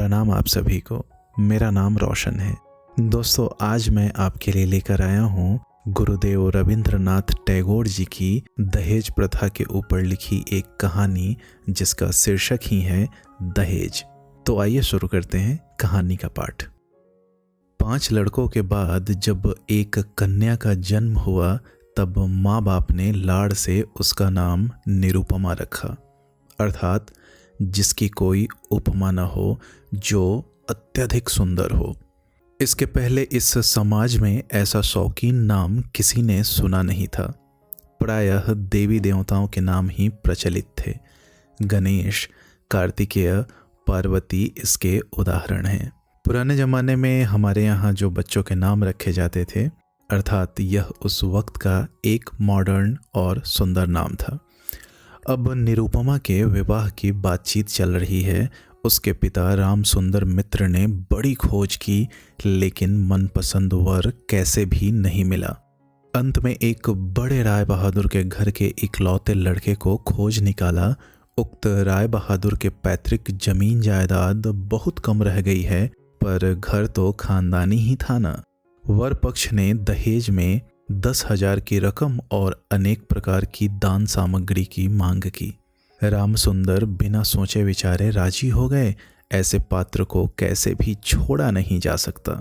प्रणाम आप सभी को। मेरा नाम रोशन है। दोस्तों, आज मैं आपके लिए लेकर आया हूँ गुरुदेव रविंद्रनाथ टैगोर जी की दहेज प्रथा के ऊपर लिखी एक कहानी, जिसका शीर्षक ही है दहेज। तो आइए शुरू करते हैं कहानी का पाठ। 5 लड़कों के बाद जब एक कन्या का जन्म हुआ, तब माँ बाप ने लाड़ से उसका नाम निरुपमा रखा, अर्थात जिसकी कोई उपमा न हो, जो अत्यधिक सुंदर हो। इसके पहले इस समाज में ऐसा शौकीन नाम किसी ने सुना नहीं था। प्रायः देवी देवताओं के नाम ही प्रचलित थे। गणेश, कार्तिकेय, पार्वती इसके उदाहरण हैं। पुराने ज़माने में हमारे यहाँ जो बच्चों के नाम रखे जाते थे, अर्थात यह उस वक्त का एक मॉडर्न और सुंदर नाम था। अब निरुपमा के विवाह की बातचीत चल रही है। उसके पिता राम सुंदर मित्र ने बड़ी खोज की, लेकिन मनपसंद वर कैसे भी नहीं मिला। अंत में एक बड़े राय बहादुर के घर के इकलौते लड़के को खोज निकाला। उक्त राय बहादुर के पैतृक जमीन जायदाद बहुत कम रह गई है, पर घर तो खानदानी ही था ना। वर पक्ष ने दहेज में 10,000 की रकम और अनेक प्रकार की दान सामग्री की मांग की। राम सुंदर बिना सोचे विचारे राजी हो गए। ऐसे पात्र को कैसे भी छोड़ा नहीं जा सकता।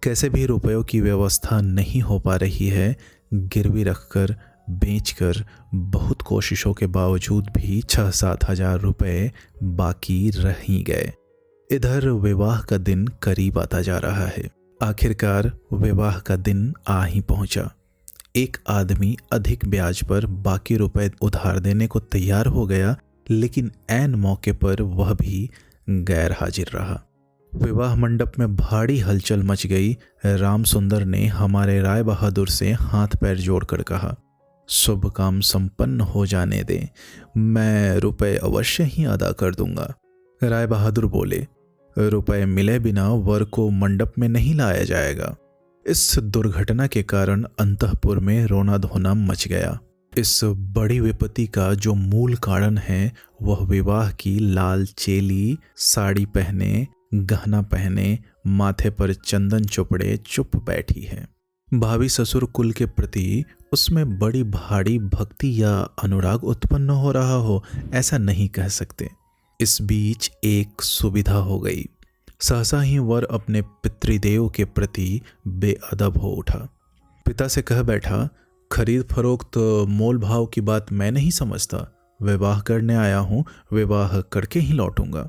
कैसे भी रुपयों की व्यवस्था नहीं हो पा रही है। गिरवी रखकर, बेचकर, बहुत कोशिशों के बावजूद भी 6-7 हजार रुपये बाकी रह ही गए। इधर विवाह का दिन करीब आता जा रहा है। आखिरकार विवाह का दिन आ ही पहुंचा। एक आदमी अधिक ब्याज पर बाकी रुपए उधार देने को तैयार हो गया, लेकिन ऐन मौके पर वह भी गैर हाजिर रहा। विवाह मंडप में भारी हलचल मच गई। राम सुंदर ने हमारे राय बहादुर से हाथ पैर जोड़कर कहा, शुभ काम संपन्न हो जाने दे, मैं रुपए अवश्य ही अदा कर दूंगा। राय बहादुर बोले, रुपए मिले बिना वर को मंडप में नहीं लाया जाएगा। इस दुर्घटना के कारण अंतःपुर में रोना धोना मच गया। इस बड़ी विपत्ति का जो मूल कारण है, वह विवाह की लाल चेली साड़ी पहने, गहना पहने, माथे पर चंदन चुपड़े चुप बैठी है। भावी ससुर कुल के प्रति उसमें बड़ी भारी भक्ति या अनुराग उत्पन्न हो रहा हो, ऐसा नहीं कह सकते। इस बीच एक सुविधा हो गई। सहसा ही वर अपने पितृदेव के प्रति बेअदब हो उठा। पिता से कह बैठा, खरीद फरोख्त मोल भाव की बात मैं नहीं समझता। विवाह करने आया हूँ, विवाह करके ही लौटूंगा।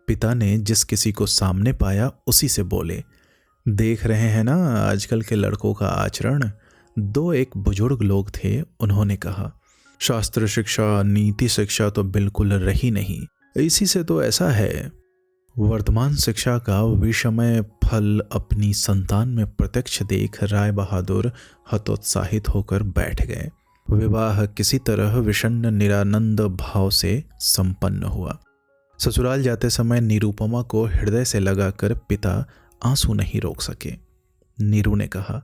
पिता ने जिस किसी को सामने पाया उसी से बोले, देख रहे हैं ना आजकल के लड़कों का आचरण। 2-1 बुजुर्ग लोग थे। उन्होंने कहा, शास्त्र शिक्षा, नीति शिक्षा तो बिल्कुल रही नहीं। इसी से तो ऐसा है। वर्तमान शिक्षा का विषमय फल अपनी संतान में प्रत्यक्ष देख राय बहादुर हतोत्साहित होकर बैठ गए। विवाह किसी तरह विषण्ण निरानंद भाव से संपन्न हुआ। ससुराल जाते समय निरुपमा को हृदय से लगाकर पिता आंसू नहीं रोक सके। नीरू ने कहा,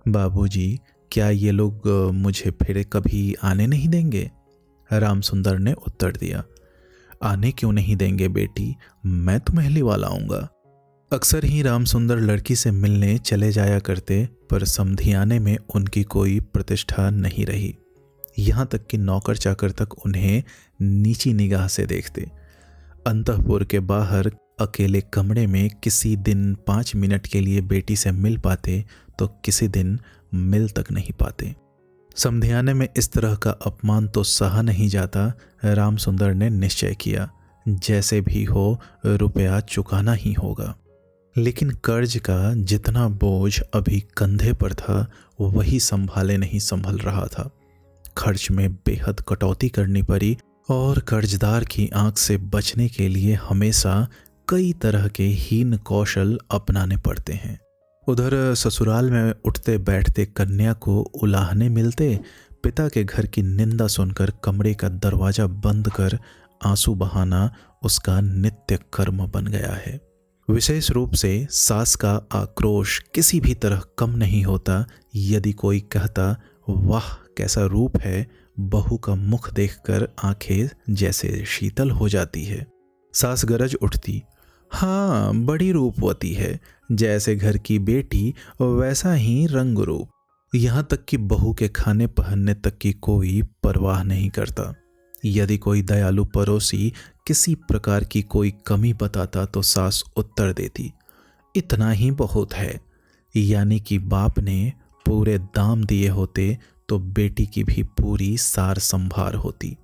बाबूजी, क्या ये लोग मुझे फिर कभी आने नहीं देंगे? राम सुंदर ने उत्तर दिया, आने क्यों नहीं देंगे बेटी, मैं तुम्हें लिवा लाऊंगा। अक्सर ही राम सुंदर लड़की से मिलने चले जाया करते, पर समधियाने में उनकी कोई प्रतिष्ठा नहीं रही। यहाँ तक कि नौकर चाकर तक उन्हें नीची निगाह से देखते। अंतःपुर के बाहर अकेले कमरे में किसी दिन 5 मिनट के लिए बेटी से मिल पाते, तो किसी दिन मिल तक नहीं पाते। समधियाने में इस तरह का अपमान तो सहा नहीं जाता। राम सुंदर ने निश्चय किया, जैसे भी हो रुपया चुकाना ही होगा। लेकिन कर्ज का जितना बोझ अभी कंधे पर था, वही संभाले नहीं संभल रहा था। खर्च में बेहद कटौती करनी पड़ी और कर्जदार की आंख से बचने के लिए हमेशा कई तरह के हीन कौशल अपनाने पड़ते हैं। उधर ससुराल में उठते बैठते कन्या को उलाहने मिलते। पिता के घर की निंदा सुनकर कमरे का दरवाजा बंद कर आंसू बहाना उसका नित्य कर्म बन गया है। विशेष रूप से सास का आक्रोश किसी भी तरह कम नहीं होता। यदि कोई कहता, वाह कैसा रूप है, बहू का मुख देखकर आंखें जैसे शीतल हो जाती है। सास गरज उठती, हाँ, बड़ी रूपवती है, जैसे घर की बेटी वैसा ही रंग रूप। यहाँ तक कि बहू के खाने पहनने तक की कोई परवाह नहीं करता। यदि कोई दयालु पड़ोसी किसी प्रकार की कोई कमी बताता तो सास उत्तर देती, इतना ही बहुत है। यानी कि बाप ने पूरे दाम दिए होते तो बेटी की भी पूरी सार संभार होती,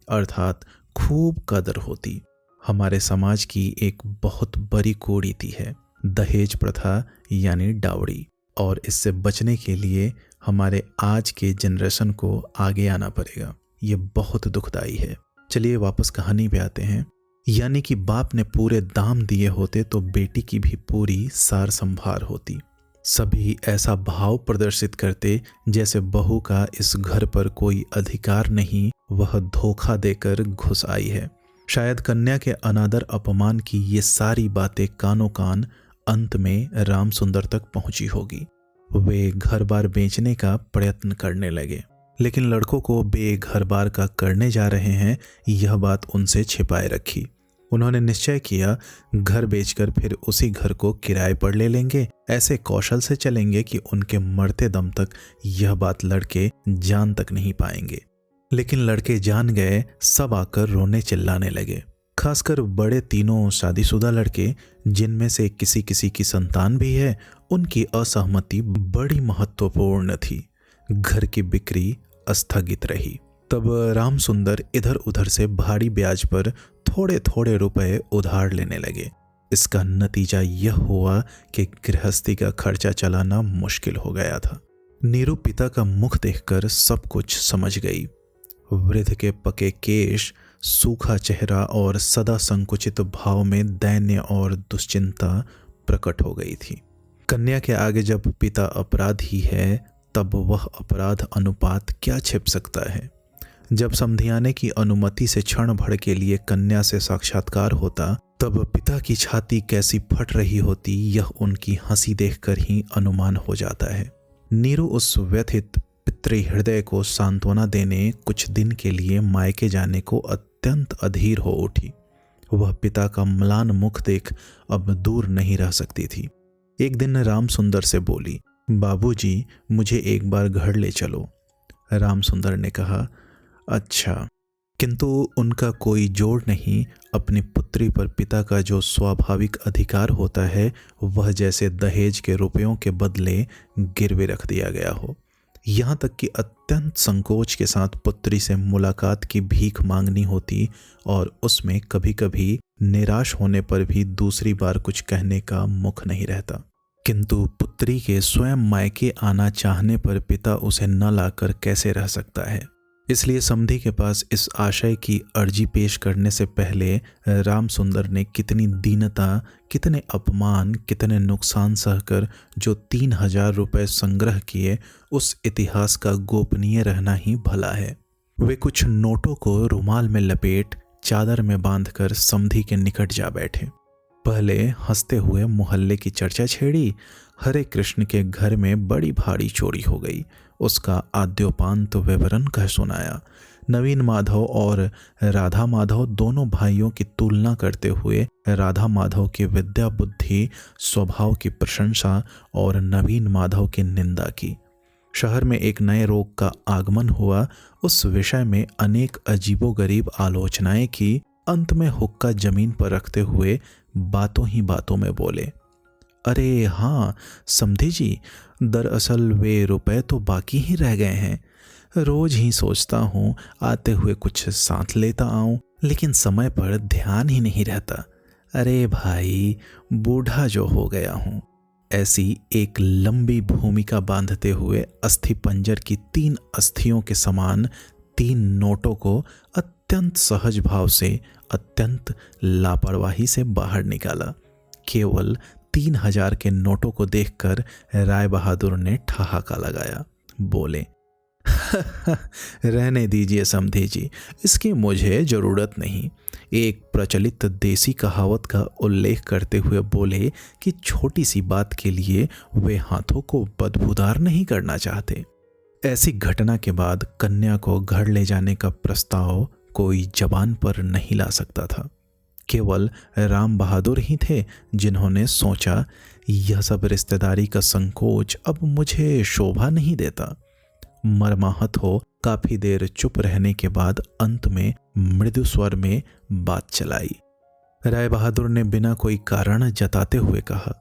अर्थात खूब कदर होती। हमारे समाज की एक बहुत बड़ी कुरीति है दहेज प्रथा यानी डावड़ी, और इससे बचने के लिए हमारे आज के जनरेशन को आगे आना पड़ेगा। ये बहुत दुखदाई है। चलिए वापस कहानी पे आते हैं। यानी कि बाप ने पूरे दाम दिए होते तो बेटी की भी पूरी सार संभार होती। सभी ऐसा भाव प्रदर्शित करते जैसे बहू का इस घर पर कोई अधिकार नहीं, वह धोखा देकर घुस आई है। शायद कन्या के अनादर अपमान की ये सारी बातें कानों कान अंत में राम सुंदर तक पहुंची होगी। वे घर बार बेचने का प्रयत्न करने लगे, लेकिन लड़कों को बेघर बार का करने जा रहे हैं यह बात उनसे छिपाए रखी। उन्होंने निश्चय किया घर बेचकर फिर उसी घर को किराए पर ले लेंगे। ऐसे कौशल से चलेंगे कि उनके मरते दम तक यह बात लड़के जान तक नहीं पाएंगे। लेकिन लड़के जान गए, सब आकर रोने चिल्लाने लगे। खासकर बड़े तीनों शादीशुदा लड़के, जिनमें से किसी किसी की संतान भी है, उनकी असहमति बड़ी महत्वपूर्ण थी। घर की बिक्री स्थगित रही। तब राम सुंदर इधर उधर से भारी ब्याज पर थोड़े थोड़े रुपए उधार लेने लगे। इसका नतीजा यह हुआ कि गृहस्थी का खर्चा चलाना मुश्किल हो गया था। नीरू पिता का मुख देखकर सब कुछ समझ गई। वृद्ध के पके केश, सूखा चेहरा और सदा संकुचित भाव में दैन्य और दुश्चिंता प्रकट हो गई थी। कन्या के आगे जब पिता अपराधी है तब वह अपराध अनुपात क्या छिप सकता है। जब समधियाने की अनुमति से क्षण भर के लिए कन्या से साक्षात्कार होता तब पिता की छाती कैसी फट रही होती यह उनकी हंसी देखकर ही अनुमान हो जाता है। नीरू उस व्यथित पितृ हृदय को सांत्वना देने कुछ दिन के लिए मायके जाने को अत्यंत अधीर हो उठी। वह पिता का म्लान मुख देख अब दूर नहीं रह सकती थी। एक दिन राम सुंदर से बोली, बाबूजी मुझे एक बार घर ले चलो। राम सुंदर ने कहा, अच्छा। किंतु उनका कोई जोड़ नहीं। अपनी पुत्री पर पिता का जो स्वाभाविक अधिकार होता है वह जैसे दहेज के रुपयों के बदले गिरवे रख दिया गया हो। यहाँ तक कि अत्यंत संकोच के साथ पुत्री से मुलाकात की भीख मांगनी होती और उसमें कभी कभी निराश होने पर भी दूसरी बार कुछ कहने का मुख नहीं रहता। किंतु पुत्री के स्वयं मायके आना चाहने पर पिता उसे न लाकर कैसे रह सकता है। इसलिए समधी के पास इस आशय की अर्जी पेश करने से पहले राम सुंदर ने कितनी दीनता, कितने अपमान, कितने नुकसान सहकर जो 3000 रुपये संग्रह किए, उस इतिहास का गोपनीय रहना ही भला है। वे कुछ नोटों को रुमाल में लपेट चादर में बांधकर समधी के निकट जा बैठे। पहले हंसते हुए मोहल्ले की चर्चा छेड़ी। हरे कृष्ण के घर में बड़ी भारी चोरी हो गई, उसका आद्योपांत विवरण कह सुनाया। नवीन माधव और राधा माधव दोनों भाइयों की तुलना करते हुए राधा माधव की विद्या बुद्धि स्वभाव की प्रशंसा और नवीन माधव की निंदा की। शहर में एक नए रोग का आगमन हुआ, उस विषय में अनेक अजीबोगरीब आलोचनाएं की। अंत में हुक्का जमीन पर रखते हुए बातों ही बातों में बोले, अरे हाँ समधी जी, दरअसल वे रुपए तो बाकी ही रह गए हैं। रोज ही सोचता हूँ आते हुए कुछ साथ लेता आऊं, लेकिन समय पर ध्यान ही नहीं रहता। अरे भाई, बूढ़ा जो हो गया हूँ। ऐसी एक लंबी भूमिका बांधते हुए अस्थि पंजर की 3 अस्थियों के समान 3 नोटों को अत्यंत सहज भाव से, अत्यंत लापरवाही से बाहर निकाला। केवल 3000 के नोटों को देखकर राय बहादुर ने ठहाका लगाया। बोले, रहने दीजिए समधी जी, इसकी मुझे जरूरत नहीं। एक प्रचलित देसी कहावत का उल्लेख करते हुए बोले कि छोटी सी बात के लिए वे हाथों को बदबूदार नहीं करना चाहते। ऐसी घटना के बाद कन्या को घर ले जाने का प्रस्ताव कोई जबान पर नहीं ला सकता था। केवल राम बहादुर ही थे जिन्होंने सोचा यह सब रिश्तेदारी का संकोच अब मुझे शोभा नहीं देता। मर्माहत हो काफी देर चुप रहने के बाद अंत में मृदु स्वर में बात चलाई। राय बहादुर ने बिना कोई कारण जताते हुए कहा,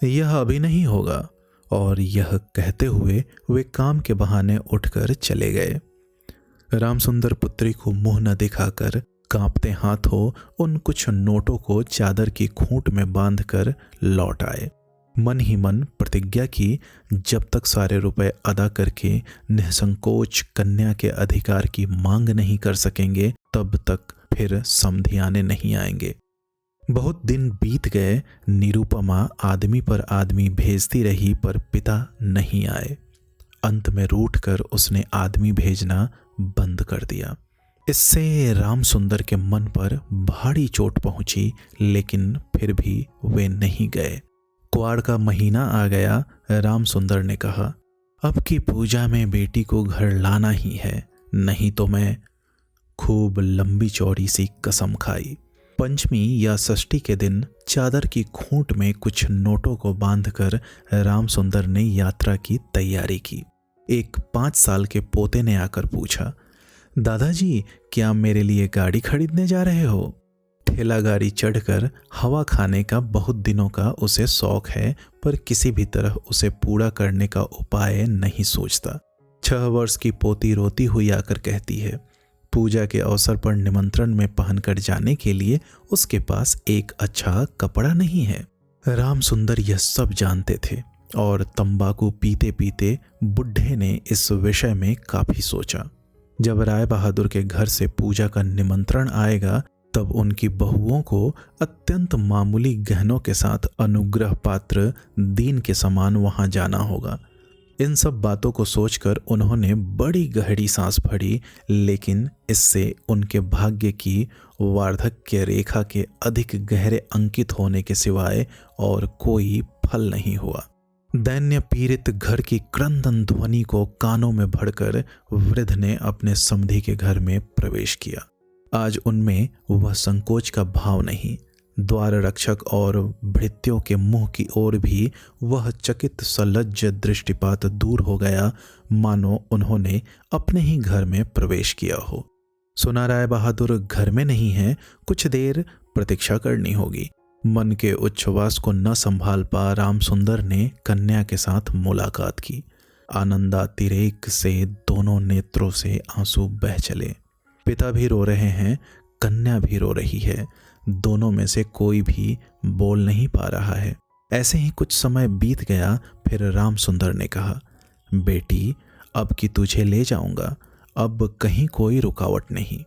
यह अभी नहीं होगा, और यह कहते हुए वे काम के बहाने उठकर चले गए। रामसुंदर पुत्री को मुंह न दिखाकर कांपते हाथों उन कुछ नोटों को चादर की खूंट में बांधकर लौट आए। मन ही मन प्रतिज्ञा की, जब तक सारे रुपए अदा करके निसंकोच कन्या के अधिकार की मांग नहीं कर सकेंगे तब तक फिर समधियाने नहीं आएंगे। बहुत दिन बीत गए। निरुपमा आदमी पर आदमी भेजती रही पर पिता नहीं आए। अंत में रूठकर उसने आदमी भेजना बंद कर दिया। इससे रामसुंदर के मन पर भारी चोट पहुंची, लेकिन फिर भी वे नहीं गए। क्वाड़ का महीना आ गया। रामसुंदर ने कहा, अब की पूजा में बेटी को घर लाना ही है, नहीं तो मैं। खूब लंबी चौड़ी सी कसम खाई। पंचमी या षष्ठी के दिन चादर की खूंट में कुछ नोटों को बांधकर रामसुंदर ने यात्रा की तैयारी की। एक 5 साल के पोते ने आकर पूछा, दादाजी क्या मेरे लिए गाड़ी खरीदने जा रहे हो? ठेला गाड़ी चढ़कर हवा खाने का बहुत दिनों का उसे शौक है, पर किसी भी तरह उसे पूरा करने का उपाय नहीं सोचता। 6 वर्ष की पोती रोती हुई आकर कहती है, पूजा के अवसर पर निमंत्रण में पहनकर जाने के लिए उसके पास एक अच्छा कपड़ा नहीं है। रामसुंदर यह सब जानते थे और तंबाकू पीते पीते बुढ़े ने इस विषय में काफी सोचा। जब राय बहादुर के घर से पूजा का निमंत्रण आएगा तब उनकी बहुओं को अत्यंत मामूली गहनों के साथ अनुग्रह पात्र दीन के समान वहां जाना होगा। इन सब बातों को सोचकर उन्होंने बड़ी गहरी सांस भरी, लेकिन इससे उनके भाग्य की वार्धक्य रेखा के अधिक गहरे अंकित होने के सिवाय और कोई फल नहीं हुआ। दैन्य पीड़ित घर की क्रंदन ध्वनि को कानों में भरकर वृद्ध ने अपने समधी के घर में प्रवेश किया। आज उनमें वह संकोच का भाव नहीं। द्वार रक्षक और भृत्यों के मुंह की ओर भी वह चकित सलज्ज दृष्टिपात दूर हो गया, मानो उन्होंने अपने ही घर में प्रवेश किया हो। सुना राय बहादुर घर में नहीं है, कुछ देर प्रतीक्षा करनी होगी। मन के उच्छ्वास को न संभाल पा रामसुंदर ने कन्या के साथ मुलाकात की। आनंदातिरेक से दोनों नेत्रों से आंसू बह चले। पिता भी रो रहे हैं, कन्या भी रो रही है। दोनों में से कोई भी बोल नहीं पा रहा है। ऐसे ही कुछ समय बीत गया। फिर रामसुंदर ने कहा, बेटी अब की तुझे ले जाऊंगा, अब कहीं कोई रुकावट नहीं।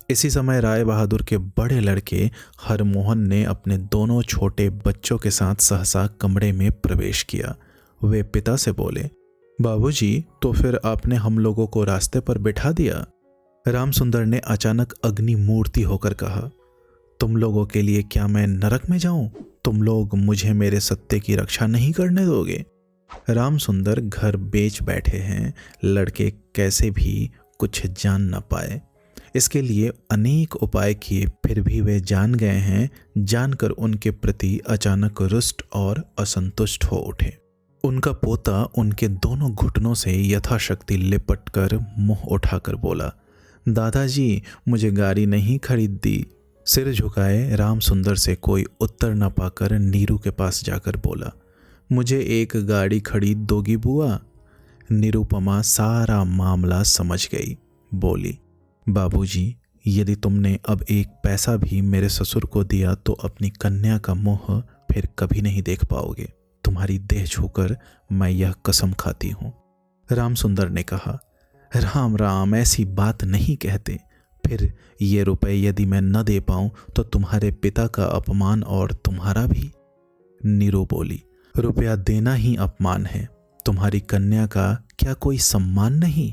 इसी समय राय बहादुर के बड़े लड़के हरमोहन ने अपने दोनों छोटे बच्चों के साथ सहसा कमरे में प्रवेश किया। वे पिता से बोले, बाबूजी, तो फिर आपने हम लोगों को रास्ते पर बिठा दिया? रामसुंदर ने अचानक अग्नि मूर्ति होकर कहा, तुम लोगों के लिए क्या मैं नरक में जाऊं? तुम लोग मुझे मेरे सत्य की रक्षा नहीं करने दोगे? रामसुंदर घर बेच बैठे हैं। लड़के कैसे भी कुछ जान न पाए। इसके लिए अनेक उपाय किए, फिर भी वे जान गए हैं। जानकर उनके प्रति अचानक रुष्ट और असंतुष्ट हो उठे। उनका पोता उनके दोनों घुटनों से यथाशक्ति लिपट कर मुंह उठाकर बोला, दादाजी मुझे गाड़ी नहीं खरीद दी। सिर झुकाए रामसुंदर से कोई उत्तर न पाकर नीरू के पास जाकर बोला, मुझे एक गाड़ी खरीद दोगी बुआ? निरुपमा सारा मामला समझ गई। बोली, बाबूजी, यदि तुमने अब एक पैसा भी मेरे ससुर को दिया तो अपनी कन्या का मुंह फिर कभी नहीं देख पाओगे। तुम्हारी देह छूकर मैं यह कसम खाती हूँ। रामसुंदर ने कहा, राम राम, ऐसी बात नहीं कहते। फिर ये रुपए यदि मैं न दे पाऊं तो तुम्हारे पिता का अपमान और तुम्हारा भी। नीरू बोली, रुपया देना ही अपमान है। तुम्हारी कन्या का क्या कोई सम्मान नहीं?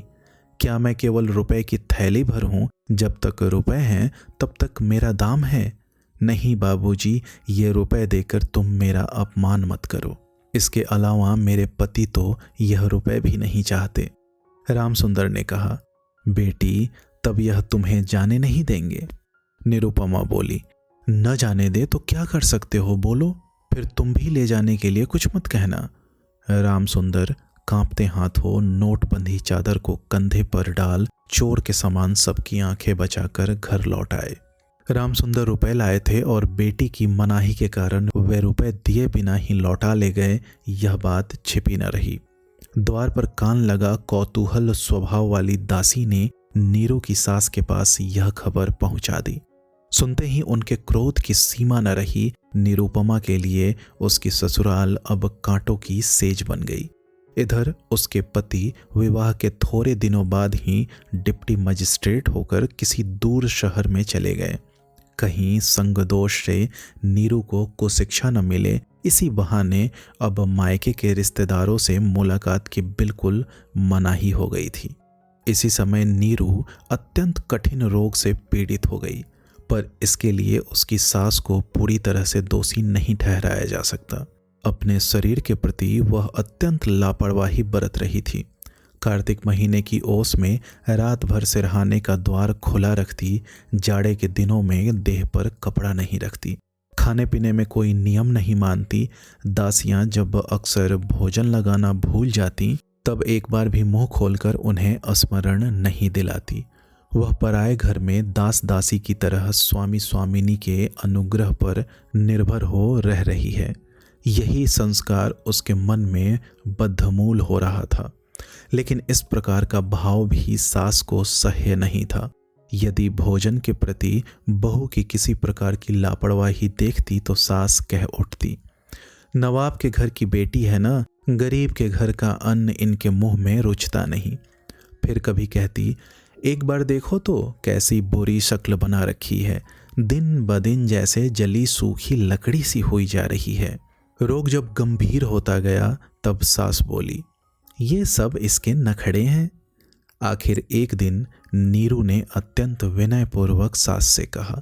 क्या मैं केवल रुपए की थैली भर हूं? जब तक रुपए हैं तब तक मेरा दाम है। नहीं बाबूजी, ये रुपए देकर तुम मेरा अपमान मत करो। इसके अलावा मेरे पति तो यह रुपए भी नहीं चाहते। रामसुंदर ने कहा, बेटी तब यह तुम्हें जाने नहीं देंगे। निरुपमा बोली, न जाने दे तो क्या कर सकते हो, बोलो। फिर तुम भी ले जाने के लिए कुछ मत कहना। राम सुंदर कांपते हाथों नोटबंदी चादर को कंधे पर डाल चोर के समान सबकी आंखें बचाकर घर लौट आए। राम सुंदर रुपए लाए थे और बेटी की मनाही के कारण वे रुपए दिए बिना ही लौटा ले गए, यह बात छिपी न रही। द्वार पर कान लगा कौतूहल स्वभाव वाली दासी ने नीरू की सास के पास यह खबर पहुंचा दी। सुनते ही उनके क्रोध की सीमा न रही। निरुपमा के लिए उसकी ससुराल अब कांटों की सेज बन गई। इधर उसके पति विवाह के थोड़े दिनों बाद ही डिप्टी मजिस्ट्रेट होकर किसी दूर शहर में चले गए। कहीं संगदोष से नीरू को कुशिक्षा न मिले, इसी बहाने अब मायके के रिश्तेदारों से मुलाकात की बिल्कुल मनाही हो गई थी। इसी समय नीरू अत्यंत कठिन रोग से पीड़ित हो गई, पर इसके लिए उसकी सास को पूरी तरह से दोषी नहीं ठहराया जा सकता। अपने शरीर के प्रति वह अत्यंत लापरवाही बरत रही थी। कार्तिक महीने की ओस में रात भर सिरहाने का द्वार खुला रखती, जाड़े के दिनों में देह पर कपड़ा नहीं रखती, खाने पीने में कोई नियम नहीं मानती। दासियां जब अक्सर भोजन लगाना भूल जाती तब एक बार भी मुंह खोलकर उन्हें स्मरण नहीं दिलाती। वह पराए घर में दास दासी की तरह स्वामी स्वामिनी के अनुग्रह पर निर्भर हो रह रही है। यही संस्कार उसके मन में बद्धमूल हो रहा था। लेकिन इस प्रकार का भाव भी सास को सह्य नहीं था। यदि भोजन के प्रति बहू की किसी प्रकार की लापरवाही देखती तो सास कह उठती, नवाब के घर की बेटी है ना, गरीब के घर का अन्न इनके मुंह में रुचता नहीं। फिर कभी कहती, एक बार देखो तो कैसी बुरी शक्ल बना रखी है, दिन ब दिन जैसे जली सूखी लकड़ी सी हुई जा रही है। रोग जब गंभीर होता गया तब सास बोली, ये सब इसके नखड़े हैं। आखिर एक दिन नीरू ने अत्यंत विनयपूर्वक सास से कहा,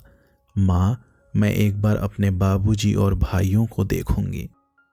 माँ, मैं एक बार अपने बाबूजी और भाइयों को देखूंगी।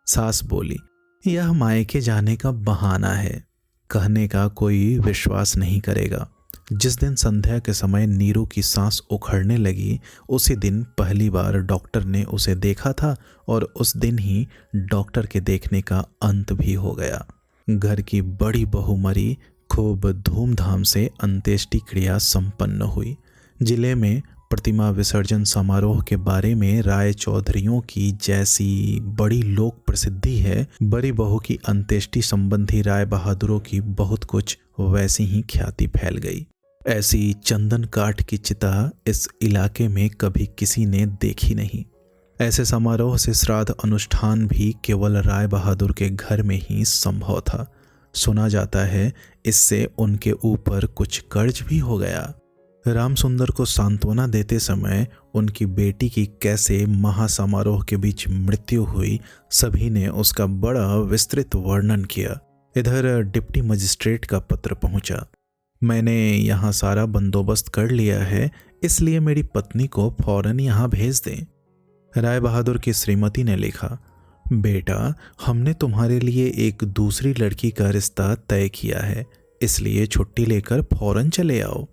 सास बोली, यह मायके जाने का बहाना है, कहने का कोई विश्वास नहीं करेगा। जिस दिन संध्या के समय नीरू की सांस उखड़ने लगी, उसी दिन पहली बार डॉक्टर ने उसे देखा था और उस दिन ही डॉक्टर के देखने का अंत भी हो गया। घर की बड़ी बहू मरी, खूब धूमधाम से अंत्येष्टि क्रिया संपन्न हुई। जिले में प्रतिमा विसर्जन समारोह के बारे में राय चौधरियों की जैसी बड़ी लोक प्रसिद्धि है, बड़ी बहू की अंत्येष्टि संबंधी राय बहादुरों की बहुत कुछ वैसी ही ख्याति फैल गई। ऐसी चंदन काठ की चिता इस इलाके में कभी किसी ने देखी नहीं। ऐसे समारोह से श्राद्ध अनुष्ठान भी केवल राय बहादुर के घर में ही संभव था। सुना जाता है इससे उनके ऊपर कुछ कर्ज भी हो गया। राम सुंदर को सांत्वना देते समय उनकी बेटी की कैसे महासमारोह के बीच मृत्यु हुई, सभी ने उसका बड़ा विस्तृत वर्णन किया। इधर डिप्टी मजिस्ट्रेट का पत्र पहुंचा, मैंने यहाँ सारा बंदोबस्त कर लिया है, इसलिए मेरी पत्नी को फौरन यहाँ भेज दें। राय बहादुर की श्रीमती ने लिखा, बेटा, हमने तुम्हारे लिए एक दूसरी लड़की का रिश्ता तय किया है, इसलिए छुट्टी लेकर फौरन चले आओ।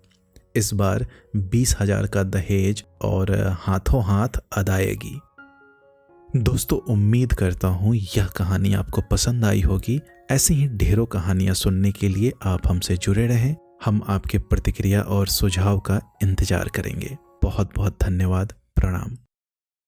इस बार 20,000 का दहेज और हाथों हाथ अदायगी। दोस्तों, उम्मीद करता हूँ यह कहानी आपको पसंद आई होगी। ऐसी ही ढेरों कहानियाँ सुनने के लिए आप हमसे जुड़े रहें। हम आपके प्रतिक्रिया और सुझाव का इंतजार करेंगे। बहुत बहुत धन्यवाद। प्रणाम।